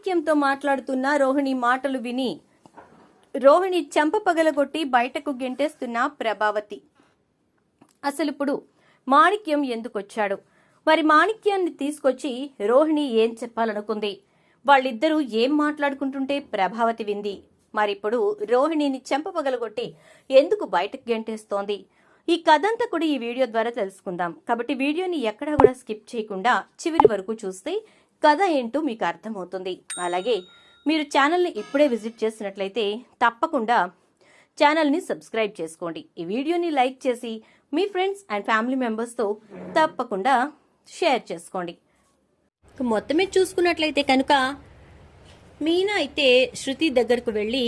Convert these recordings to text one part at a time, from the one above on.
మాణిక్యంతో మాట్లాడుతున్న రోహిణి మాటలు విని రోహిణి చెంప పగలగొట్టి బయటకు గెంటేస్తున్న ప్రభావతి. అసలిప్పుడు మాణిక్యం ఎందుకొచ్చాడు? మరి మాణిక్యాన్ని తీసుకొచ్చి రోహిణి ఏం చెప్పాలనుకుంది? వాళ్ళిద్దరూ ఏం మాట్లాడుకుంటుంటే ప్రభావతి వింది. మరిప్పుడు రోహిణిని చెంప పగలగొట్టి ఎందుకు బయటకు గెంటేస్తోంది? ఈ కథంతా కూడా ఈ వీడియో ద్వారా తెలుసుకుందాం. కాబట్టి వీడియోని ఎక్కడా కూడా స్కిప్ చేయకుండా చివరి వరకు చూస్తే కథ ఏంటో మీకు అర్థమవుతుంది. అలాగే మీరు ఛానల్ని ఇప్పుడే విజిట్ చేసినట్లయితే తప్పకుండా ఛానల్ని సబ్స్క్రైబ్ చేసుకోండి. ఈ వీడియోని లైక్ చేసి మీ ఫ్రెండ్స్ అండ్ ఫ్యామిలీ మెంబర్స్తో తప్పకుండా షేర్ చేసుకోండి. మొత్తమే చూసుకున్నట్లయితే కనుక మీనా అయితే శృతి దగ్గరకు వెళ్ళి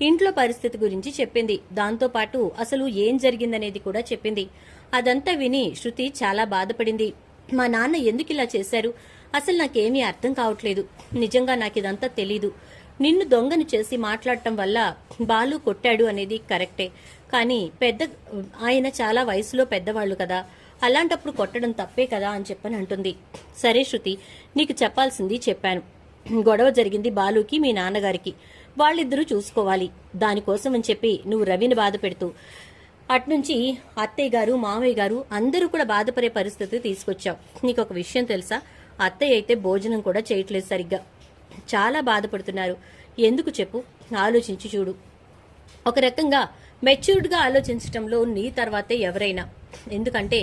ఇంట్లో పరిస్థితి గురించి చెప్పింది. దాంతోపాటు అసలు ఏం జరిగిందనేది కూడా చెప్పింది. అదంతా విని శృతి చాలా బాధపడింది. మా నాన్న ఎందుకు ఇలా చేశారు? అసలు నాకేమీ అర్థం కావట్లేదు. నిజంగా నాకు ఇదంతా తెలీదు. నిన్ను దొంగను చేసి మాట్లాడటం వల్ల బాలు కొట్టాడు అనేది కరెక్టే, కానీ ఆయన చాలా వయసులో పెద్దవాళ్లు కదా, అలాంటప్పుడు కొట్టడం తప్పే కదా అని చెప్పని అంటుంది. సరే శృతి, నీకు చెప్పాల్సింది చెప్పాను. గొడవ జరిగింది బాలుకి మీ నాన్నగారికి. వాళ్ళిద్దరూ చూసుకోవాలి. దానికోసం అని చెప్పి నువ్వు రవిని బాధ పెడుతూ అట్నుంచి అత్తయ్య గారు మామయ్య గారు అందరూ కూడా బాధపడే పరిస్థితి తీసుకొచ్చావు. నీకు ఒక విషయం తెలుసా? అత్తయ్య అయితే భోజనం కూడా చేయట్లేదు సరిగ్గా. చాలా బాధపడుతున్నారు. ఎందుకు చెప్పు? ఆలోచించి చూడు. ఒక రకంగా మెచ్యూర్డ్గా ఆలోచించటంలో నీ తర్వాతే ఎవరైనా. ఎందుకంటే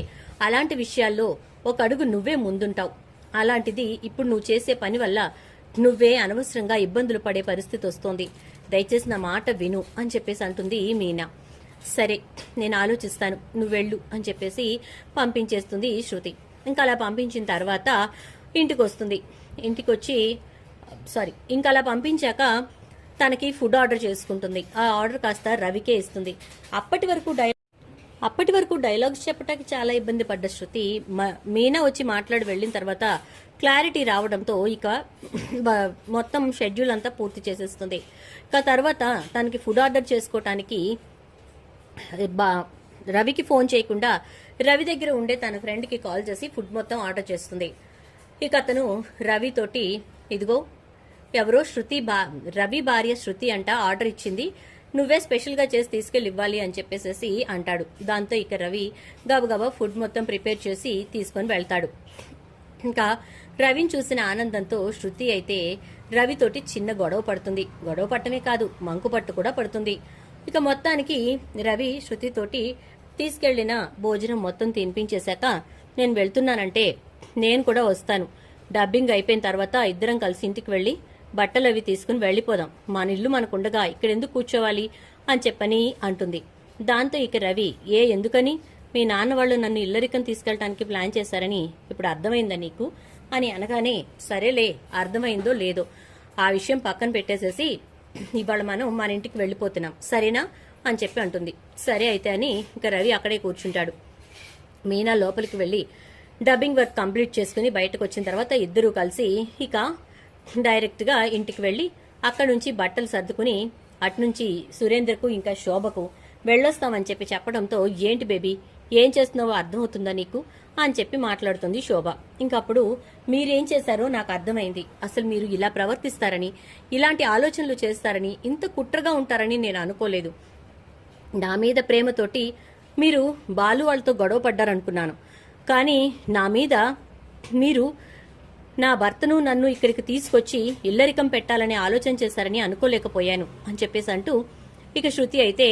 అలాంటి విషయాల్లో ఒక అడుగు నువ్వే ముందుంటావు. అలాంటిది ఇప్పుడు నువ్వు చేసే పని వల్ల నువ్వే అనవసరంగా ఇబ్బందులు పడే పరిస్థితి వస్తోంది. దయచేసి నా మాట విను అని చెప్పేసి అంటుంది మీనా. సరే, నేను ఆలోచిస్తాను, నువ్వు వెళ్ళు అని చెప్పేసి పంపించేస్తుంది శృతి. ఇంకా అలా పంపించిన తర్వాత ఇంటికి వస్తుంది. ఇంటికి వచ్చి ఇంకా అలా పంపించాక తనకి ఫుడ్ ఆర్డర్ చేసుకుంటుంది. ఆ ఆర్డర్ కాస్త రవికే ఇస్తుంది. అప్పటి వరకు డైలాగ్స్ చెప్పడానికి చాలా ఇబ్బంది పడ్డ శృతి మీనా వచ్చి మాట్లాడి వెళ్ళిన తర్వాత క్లారిటీ రావడంతో ఇక మొత్తం షెడ్యూల్ అంతా పూర్తి చేసేస్తుంది. ఇక తర్వాత తనకి ఫుడ్ ఆర్డర్ చేసుకోవటానికి రవికి ఫోన్ చేయకుండా రవి దగ్గర ఉండే తన ఫ్రెండ్కి కాల్ చేసి ఫుడ్ మొత్తం ఆర్డర్ చేస్తుంది. ఇక అతను రవితోటి, ఇదిగో ఎవరో రవి భార్య శృతి అంట ఆర్డర్ ఇచ్చింది, నువ్వే స్పెషల్గా చేసి తీసుకెళ్ళి ఇవ్వాలి అని చెప్పేసి అంటాడు. దాంతో ఇక రవి గబగబా ఫుడ్ మొత్తం ప్రిపేర్ చేసి తీసుకొని వెళ్తాడు. ఇంకా రవిని చూసిన ఆనందంతో శృతి అయితే రవితోటి చిన్న గొడవ పడుతుంది. గొడవ పట్టమే కాదు, మంకు పట్టు కూడా పడుతుంది. ఇక మొత్తానికి రవి శృతితోటి తీసుకెళ్లిన భోజనం మొత్తం తినిపించేశాక నేను వెళ్తున్నానంటే నేను కూడా వస్తాను. డబ్బింగ్ అయిపోయిన తర్వాత ఇద్దరం కలిసి ఇంటికి వెళ్లి బట్టలు అవి తీసుకుని వెళ్లిపోదాం. మన ఇల్లు మనకుండగా ఇక్కడెందుకు కూర్చోవాలి అని చెప్పని అంటుంది. దాంతో ఇక రవి, ఎందుకని? మీ నాన్న వాళ్ళు నన్ను ఇల్లరికం తీసుకెళ్ళటానికి ప్లాన్ చేశారని ఇప్పుడు అర్థమైందా నీకు అని అనగానే, సరేలే, అర్థమైందో లేదో ఆ విషయం పక్కన పెట్టేసేసి ఇవాళ మనం మన ఇంటికి వెళ్ళిపోతున్నాం, సరేనా అని చెప్పి అంటుంది. సరే అయితే అని ఇంకా రవి అక్కడే కూర్చుంటాడు. మీనా లోపలికి వెళ్ళి డబ్బింగ్ వర్క్ కంప్లీట్ చేసుకుని బయటకు వచ్చిన తర్వాత ఇద్దరూ కలిసి ఇక డైరెక్ట్గా ఇంటికి వెళ్ళి అక్కడి నుంచి బట్టలు సర్దుకుని అట్నుంచి సురేందర్కు ఇంకా శోభకు వెళ్ళొస్తామని చెప్పి చెప్పడంతో, ఏంటి బేబీ, ఏం చేస్తున్నావో అర్థమవుతుందా నీకు అని చెప్పి మాట్లాడుతుంది శోభ. ఇంకప్పుడు మీరేం చేశారో నాకు అర్థమైంది. అసలు మీరు ఇలా ప్రవర్తిస్తారని, ఇలాంటి ఆలోచనలు చేస్తారని, ఇంత కుట్రగా ఉంటారని నేను అనుకోలేదు. నా మీద ప్రేమతోటి మీరు బాలు వాళ్ళతో గొడవ పడ్డారనుకున్నాను, కానీ నా మీద మీరు నా భర్తను నన్ను ఇక్కడికి తీసుకొచ్చి ఇల్లరికం పెట్టాలని ఆలోచన చేశారని అనుకోలేకపోయాను అని చెప్పేసి అంటూ ఇక శృతి అయితే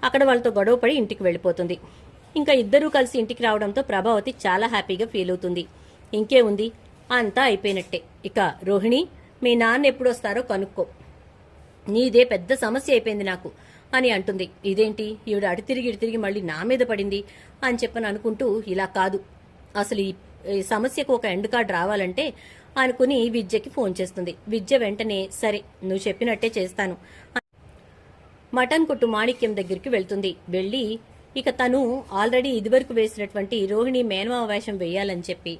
అక్కడ వాళ్ళతో గొడవపడి ఇంటికి వెళ్ళిపోతుంది. ఇంకా ఇద్దరూ కలిసి ఇంటికి రావడంతో ప్రభావతి చాలా హ్యాపీగా ఫీల్ అవుతుంది. ఇంకే ఉంది, అంతా అయిపోయినట్టే. ఇక రోహిణి, మీ నాన్న ఎప్పుడు వస్తారో కనుక్కో, నీదే పెద్ద సమస్య అయిపోయింది నాకు అని అంటుంది. ఇదేంటి ఈవిడ అటు తిరిగి మళ్ళీ నా మీద పడింది అని చెప్పని అనుకుంటూ, ఇలా కాదు, అసలు ఈ సమస్యకు ఒక ఎండ్ కార్డ్ రావాలంటే అనుకుని విద్యకి ఫోన్ చేస్తుంది. విద్య వెంటనే, సరే నువ్వు చెప్పినట్టే చేస్తాను, మటన్ కొట్టు మాణిక్యం దగ్గరికి వెళ్తుంది. వెళ్ళి ఇక తను ఆల్రెడీ ఇదివరకు వేసినటువంటి రోహిణి మేనమావ వేషం వేయాలని చెప్పి,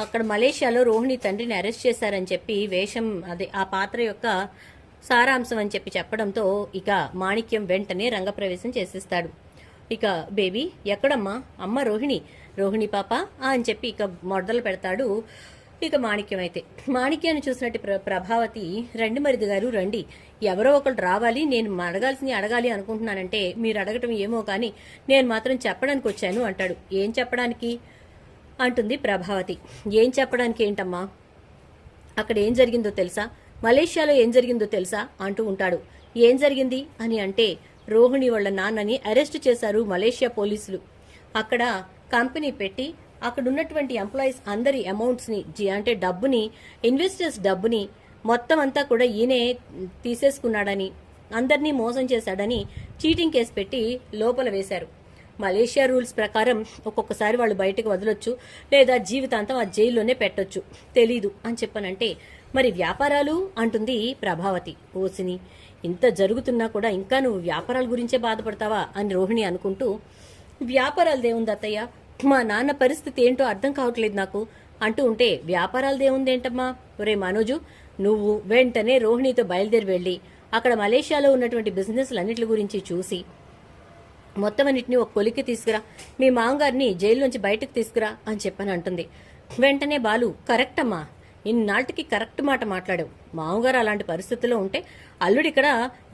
అక్కడ మలేషియాలో రోహిణి తండ్రిని అరెస్ట్ చేశారని చెప్పి వేషం, అదే ఆ పాత్ర యొక్క సారాంశం అని చెప్పి చెప్పడంతో ఇక మాణిక్యం వెంటనే రంగప్రవేశం చేసేస్తాడు. ఇక బేబీ ఎక్కడమ్మా? అమ్మ రోహిణి పాప అని చెప్పి ఇక మొదలు పెడతాడు ఇక మాణిక్యం అయితే మాణిక్యాన్ని చూసినట్టు ప్రభావతి, రండి మరిది గారు రండి, ఎవరో ఒకళ్ళు రావాలి, నేను అడగాల్సింది అడగాలి అనుకుంటున్నానంటే మీరు అడగటం ఏమో కానీ నేను మాత్రం చెప్పడానికి వచ్చాను అంటాడు. ఏం చెప్పడానికి అంటుంది ప్రభావతి. ఏం చెప్పడానికి ఏంటమ్మా, అక్కడ ఏం జరిగిందో తెలుసా, మలేషియాలో ఏం జరిగిందో తెలుసా అంటూ ఉంటాడు. ఏం జరిగింది అని అంటే, రోహిణి వాళ్ళ నాన్నని అరెస్ట్ చేశారు మలేషియా పోలీసులు. అక్కడ కంపెనీ పెట్టి అక్కడ ఉన్నటువంటి ఎంప్లాయీస్ అందరి అమౌంట్స్ ని, అంటే డబ్బుని, ఇన్వెస్టర్స్ డబ్బుని మొత్తం అంతా కూడా ఈయనే తీసేసుకున్నాడని, అందరినీ మోసం చేశాడని చీటింగ్ కేసు పెట్టి లోపల వేశారు. మలేషియా రూల్స్ ప్రకారం ఒక్కొక్కసారి వాళ్ళు బయటకు వదలొచ్చు, లేదా జీవితాంతం ఆ జైల్లోనే పెట్టొచ్చు, తెలీదు అని చెప్పనంటే, మరి వ్యాపారాలు అంటుంది ప్రభావతి. ఓసిని, ఇంత జరుగుతున్నా కూడా ఇంకా నువ్వు వ్యాపారాల గురించే బాధపడతావా అని రోహిణి అనుకుంటూ, వ్యాపారాలదేముంది అత్తయ్య, మా నాన్న పరిస్థితి ఏంటో అర్థం కావట్లేదు నాకు అంటూ ఉంటే, వ్యాపారాలదేముందేంటమ్మా, ఒరే మనోజు, నువ్వు వెంటనే రోహిణితో బయలుదేరి వెళ్ళి అక్కడ మలేషియాలో ఉన్నటువంటి బిజినెస్లన్నిటి గురించి చూసి మొత్తం అన్నిటిని ఒక కొలిక్కి తీసుకురా, మీ మామగారిని జైల్లోంచి బయటకు తీసుకురా అని చెప్పని అంటుంది. వెంటనే బాలు, కరెక్ట్ అమ్మా, ఇన్నాళ్ళకి కరెక్ట్ మాట మాట్లాడావు, మామగారు అలాంటి పరిస్థితుల్లో ఉంటే అల్లుడు ఇక్కడ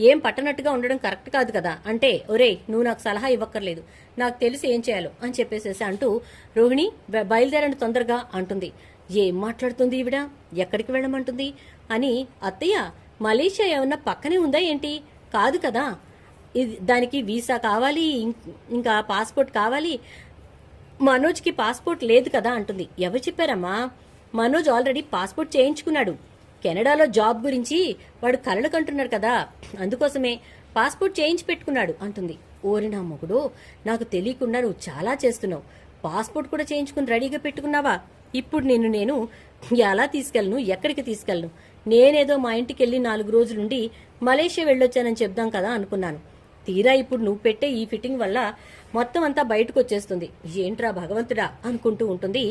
ఏం పట్టనట్టుగా ఉండడం కరెక్ట్ కాదు కదా అంటే, ఒరే నువ్వు నాకు సలహా ఇవ్వక్కర్లేదు, నాకు తెలిసి ఏం చేయాలో అని చెప్పేసేసి అంటూ, రోహిణి బయలుదేరండి తొందరగా అంటుంది. ఏం మాట్లాడుతుంది ఈవిడ, ఎక్కడికి వెళ్ళమంటుంది అని. అత్తయ్య, మలేషియా ఏమన్నా పక్కనే ఉందా ఏంటి, కాదు కదా, దానికి వీసా కావాలి, ఇంకా పాస్పోర్ట్ కావాలి, మనోజ్కి పాస్పోర్ట్ లేదు కదా అంటుంది. ఎవరు చెప్పారమ్మా, మనోజ్ ఆల్రెడీ పాస్పోర్ట్ చేయించుకున్నాడు, కెనడాలో జాబ్ గురించి వాడు కలలు కంటున్నాడు కదా, అందుకోసమే పాస్పోర్ట్ చేయించి పెట్టుకున్నాడు అంటుంది. ఓరి నా మొగుడు, నాకు తెలియకుండా నువ్వు చాలా చేస్తున్నావు, పాస్పోర్ట్ కూడా చేయించుకుని రెడీగా పెట్టుకున్నావా, ఇప్పుడు నేను ఎలా తీసుకెళ్ళను, ఎక్కడికి తీసుకెళ్ళను, నేనేదో మా ఇంటికి వెళ్ళి 4 రోజులుండి మలేషియా వెళ్ళొచ్చానని చెప్దాం కదా అనుకున్నాను, తీరా ఇప్పుడు నువ్వు పెట్టే ఈ ఫిట్టింగ్ వల్ల మొత్తం అంతా బయటకు వచ్చేస్తుంది, ఏంట్రా భగవంతుడా అనుకుంటూ ఉంటుంది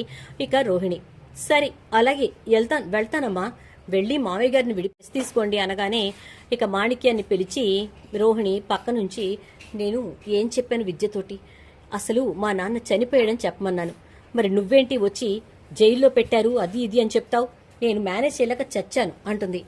ఇక రోహిణి. సరే అలాగే వెళ్తానమ్మా, వెళ్ళి మావయ్య గారిని విడిపేసి తీసుకోండి అనగానే ఇక మాణిక్యాన్ని పిలిచి రోహిణి పక్క నుంచి, నేను ఏం చెప్పాను విద్యతోటి, అసలు మా నాన్న చనిపోయాడని చెప్పమన్నాను, మరి నువ్వేంటి వచ్చి జైల్లో పెట్టారు అది ఇది అని చెప్తావు, నేను మేనేజ్ చేయలేక చచ్చాను అంటుంది.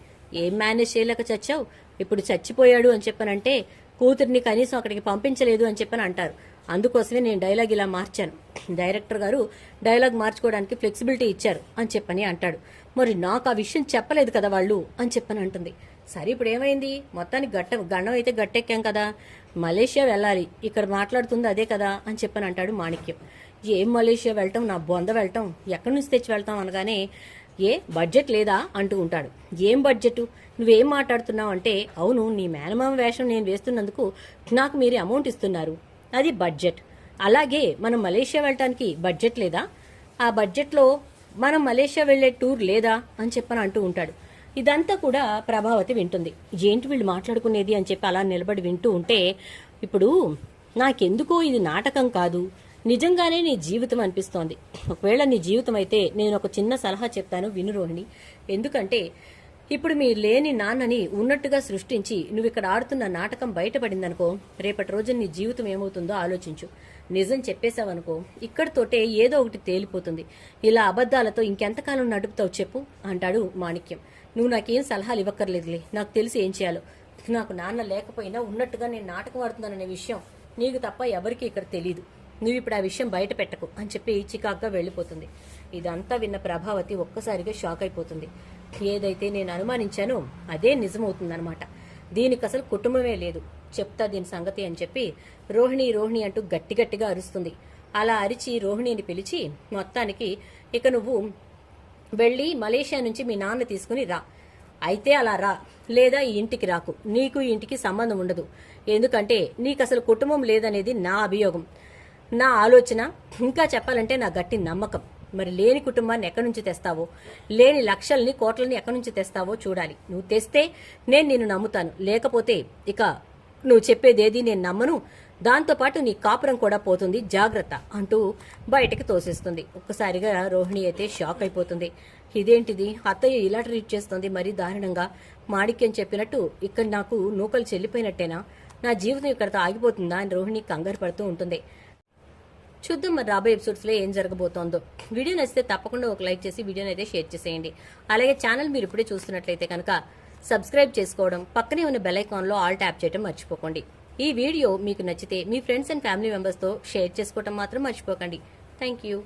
ఏం మేనేజ్ చేయలేక చచ్చావు, ఇప్పుడు చచ్చిపోయాడు అని చెప్పనంటే కూతురిని కనీసం అక్కడికి పంపించలేదు అని చెప్పని అంటారు, అందుకోసమే నేను డైలాగ్ ఇలా మార్చాను, డైరెక్టర్ గారు డైలాగ్ మార్చుకోవడానికి ఫ్లెక్సిబిలిటీ ఇచ్చారు అని చెప్పని అంటాడు. మరి నాకు ఆ విషయం చెప్పలేదు కదా వాళ్ళు అని చెప్పని అంటుంది. సరే ఇప్పుడు ఏమైంది, మొత్తానికి గండం అయితే గట్టెక్కాం కదా, మలేషియా వెళ్ళాలి, ఇక్కడ మాట్లాడుతుంది అదే కదా అని చెప్పని అంటాడు మాణిక్యం. ఏం మలేషియా వెళ్ళటం, నా బొంద వెళ్ళటం, ఎక్కడి నుంచి తెచ్చి వెళ్తాం అనగానే, ఏ బడ్జెట్ లేదా అంటూ ఉంటాడు. ఏం బడ్జెట్, నువ్వేం మాట్లాడుతున్నావు అంటే, అవును నీ మేనమామ వేషం నేను వేస్తున్నందుకు నాకు మీరు అమౌంట్ ఇస్తున్నారు, అది బడ్జెట్, అలాగే మనం మలేషియా వెళ్ళటానికి బడ్జెట్ లేదా, ఆ బడ్జెట్లో మనం మలేషియా వెళ్లే టూర్ లేదా అని చెప్పని అంటూ ఉంటాడు. ఇదంతా కూడా ప్రభావతి వింటుంది. ఏంటి వీళ్ళు మాట్లాడుకునేది అని చెప్పి అలా నిలబడి వింటూ ఉంటే, ఇప్పుడు నాకెందుకో ఇది నాటకం కాదు, నిజంగానే నీ జీవితం అనిపిస్తోంది, ఒకవేళ నీ జీవితం అయితే నేను ఒక చిన్న సలహా చెప్తాను విను రోహిణి, ఎందుకంటే ఇప్పుడు మీరు లేని నాన్నని ఉన్నట్టుగా సృష్టించి నువ్వు ఇక్కడ ఆడుతున్న నాటకం బయటపడిందనుకో, రేపటి రోజు నీ జీవితం ఏమవుతుందో ఆలోచించు, నిజం చెప్పేశావనుకో ఇక్కడితోటే ఏదో ఒకటి తేలిపోతుంది, ఇలా అబద్ధాలతో ఇంకెంతకాలం నడుపుతావు చెప్పు అంటాడు మాణిక్యం. నువ్వు నాకేం సలహాలు ఇవ్వక్కర్లేదులే, నాకు తెలిసి ఏం చేయాలో, నాకు నాన్న లేకపోయినా ఉన్నట్టుగా నేను నాటకం ఆడుతున్నాననే విషయం నీకు తప్ప ఎవరికీ ఇక్కడ తెలీదు, నువ్వు ఇప్పుడు ఆ విషయం బయట పెట్టకు అని చెప్పి చికాగ్గా వెళ్ళిపోతుంది. ఇదంతా విన్న ప్రభావతి ఒక్కసారిగా షాక్ అయిపోతుంది. ఏదైతే నేను అనుమానించానో అదే నిజమవుతుందనమాట, దీనికి అసలు కుటుంబమే లేదు, చెప్తా దీని సంగతి అని చెప్పి రోహిణి రోహిణి అంటూ గట్టిగట్టిగా అరుస్తుంది. అలా అరిచి రోహిణిని పిలిచి, మొత్తానికి ఇక నువ్వు వెళ్ళి మలేషియా నుంచి మీ నాన్న తీసుకుని రా, అయితే అలా రా, లేదా ఈ ఇంటికి రాకు, నీకు ఈ ఇంటికి సంబంధం ఉండదు, ఎందుకంటే నీకు అసలు కుటుంబం లేదనేది నా అభియోగం, నా ఆలోచన, ఇంకా చెప్పాలంటే నా గట్టి నమ్మకం. మరి లేని కుటుంబాన్ని ఎక్కడి నుంచి తెస్తావో, లేని లక్షల్ని కోట్లని ఎక్కడి నుంచి తెస్తావో చూడాలి, నువ్వు తెస్తే నేను నిన్ను నమ్ముతాను, లేకపోతే ఇక నువ్వు చెప్పేదేది నేను నమ్మను, దాంతోపాటు నీ కాపురం కూడా పోతుంది, జాగ్రత్త అంటూ బయటకి తోసేస్తుంది. ఒక్కసారిగా రోహిణి అయితే షాక్ అయిపోతుంది. ఇదేంటిది, అత్తయ్య ఇలా ట్రీట్ చేస్తుంది మరీ దారుణంగా, మాణిక్యం చెప్పినట్టు ఇక్కడ నాకు నూకలు చెల్లిపోయినట్టేనా, నా జీవితం ఇక్కడతో ఆగిపోతుందా అని రోహిణి కంగారు పడుతూ ఉంటుంది. చూద్దాం మరి రాబోయే ఎపిసోడ్స్ లో ఏం జరగబోతోందో. వీడియో నచ్చితే తప్పకుండా ఒక లైక్ చేసి వీడియోని అయితే షేర్ చేసేయండి. అలాగే ఛానల్ మీరు ఇప్పుడే చూస్తున్నట్లయితే కనుక సబ్స్క్రైబ్ చేసుకోవడం, పక్కనే ఉన్న బెల్ ఐకాన్ లో ఆల్ ట్యాప్ చేయడం మర్చిపోకండి. ఈ వీడియో మీకు నచ్చితే మీ ఫ్రెండ్స్ అండ్ ఫ్యామిలీ మెంబర్స్ తో షేర్ చేసుకోవడం మాత్రం మర్చిపోకండి. Thank you.